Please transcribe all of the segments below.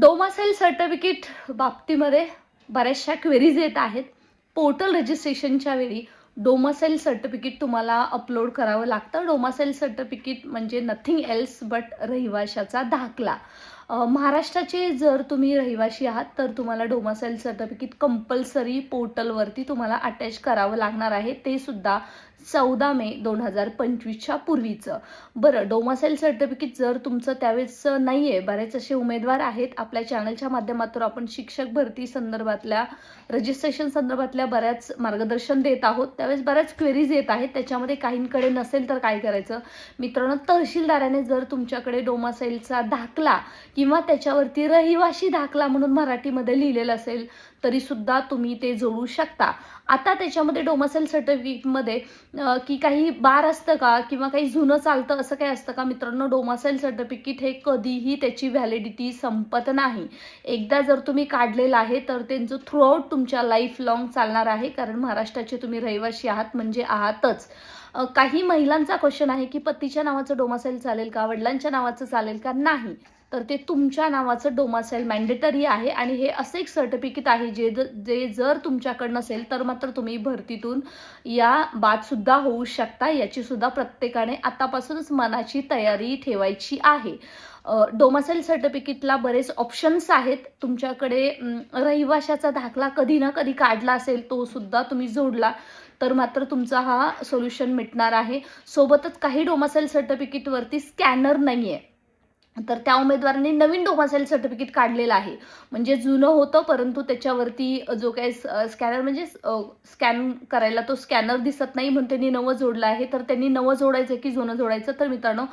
Domicile certificate बाबतीमध्ये बऱ्याचशा queries येत आहेत. पोर्टल रजिस्ट्रेशनच्या वेळी डोमासाईल सर्टिफिकेट तुम्हाला अपलोड करावं लागतं. डोमासाईल सर्टिफिकेट म्हणजे नथिंग एल्स बट रहिवाशाचा दाखला. महाराष्ट्राचे जर तुम्ही रहिवासी आहात तर तुम्हाला डोमासाईल सर्टिफिकेट कंपल्सरी पोर्टलवरती तुम्हाला अटॅच करावं लागणार आहे, ते सुद्धा 14 मे 2025च्या पूर्वीचं. बरं, डोमासाईल सर्टिफिकेट जर तुमचं त्यावेळेस नाही आहे, बरेच असे उमेदवार आहेत. आपल्या चॅनलच्या माध्यमातून आपण शिक्षक भरती संदर्भातल्या रजिस्ट्रेशन संदर्भातल्या बऱ्याच मार्गदर्शन देत आहोत. त्यावेळेस बऱ्याच क्वेरीज येत आहेत. त्याच्यामध्ये काहींकडे नसेल तर काय करायचं मित्रांनो, तहसीलदाराने जर तुमच्याकडे डोमासाईलचा दाखला किंवा त्याच्यावरती रहिवाशी दाखला म्हणून मराठीमध्ये लिहिलेलं असेल तरीसुद्धा तुम्ही ते जोडू शकता. आता त्याच्यामध्ये डोमासाईल सर्टिफिकेटमध्ये की काही बार असतं का किंवा काही जुनं चालतं असं काही असतं का मित्रांनो? डोमासाईल सर्टिफिकेट हे कधीही त्याची व्हॅलिडिटी संपत नाही. एकदा जर तुम्ही काढलेलं आहे तर त्यांचं थ्रूआउट तुमच्या लाईफ लाँग चालणार आहे, कारण महाराष्ट्राचे तुम्ही रहिवासी आहात म्हणजे आहातच. काही महिलांचा क्वेश्चन आहे की पतीच्या नावाचं डोमासाईल चालेल का, वडिलांच्या नावाचं चालेल का? नाही, तर ते तुमच्या नावाचं डोमासाईल मॅन्डेटरी आहे. आणि हे असं एक सर्टिफिकेट आहे जे जर तुमच्याकडे नसेल तर मात्र तुम्ही भरतीतून या बादसुद्धा होऊ शकता. याचीसुद्धा प्रत्येकाने आतापासूनच मनाची तयारी ठेवायची आहे. डोमासाईल सर्टिफिकेटला बरेच ऑप्शन्स आहेत. तुमच्याकडे रहिवाशाचा दाखला कधी ना कधी काढला असेल, तो सुद्धा तुम्ही जोडला तर मात्र तुमचा हा सोल्युशन मिटणार आहे. सोबतच काही डोमासाईल सर्टिफिकेटवरती स्कॅनर नाही आहे, तर त्या उमेदवारांनी नवीन डोमासाईल सर्टिफिकेट काढलेलं आहे. म्हणजे जुनं होतं परंतु त्याच्यावरती जो काही स्कॅनर म्हणजे स्कॅन करायला तो स्कॅनर दिसत नाही म्हणून त्यांनी नवं जोडलं आहे. तर त्यांनी नवं जोडायचं की जुनं जोडायचं? तर मित्रांनो,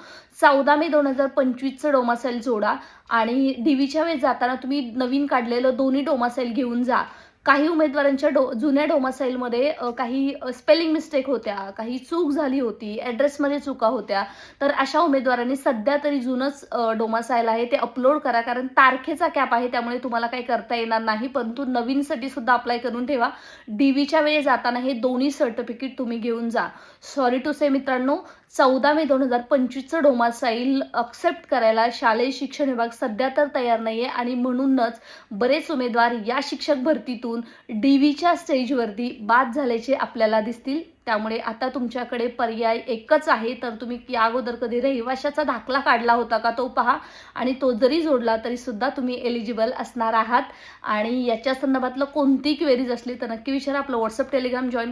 14 मे 2025चं डोमासाईल जोडा आणि DVच्या वेळेस जाताना तुम्ही नवीन काढलेलं दोन्ही डोमासाईल घेऊन जा. काही उमेदवारांच्या जुन्या डोमासाईलमध्ये काही स्पेलिंग मिस्टेक होत्या, काही चूक झाली होती, ॲड्रेसमध्ये चुका होत्या. तर अशा उमेदवारांनी सध्या तरी जुनंच डोमासाईल आहे ते अपलोड करा, कारण तारखेचा कॅप आहे त्यामुळे तुम्हाला काही करता येणार नाही. परंतु नवीनसाठी सुद्धा अप्लाय करून ठेवा. DVच्या वेळी जाताना हे दोन्ही सर्टिफिकेट तुम्ही घेऊन जा. सॉरी टू से मित्रांनो, 14 मे 2025चं डोमासाईल एक्सेप्ट करायला शालेय शिक्षण विभाग सध्या तर तयार नाही आहे आणि म्हणूनच बरेच उमेदवार या शिक्षक भरतीतून DVच्या स्टेजवरती बाद झाल्याचे आपल्याला दिसतील. त्यामुळे आता तुमच्याकडे पर्याय एकच आहे, तर तुम्ही या अगोदर कधी रहिवाशाचा दाखला काढला होता का तो पहा आणि तो जरी जोडला तरीसुद्धा तुम्ही एलिजिबल असणार आहात. आणि याच्या संदर्भातलं कोणती क्वेरीज असली तर नक्की विचारा. आपलं व्हॉट्सअप टेलिग्राम जॉईन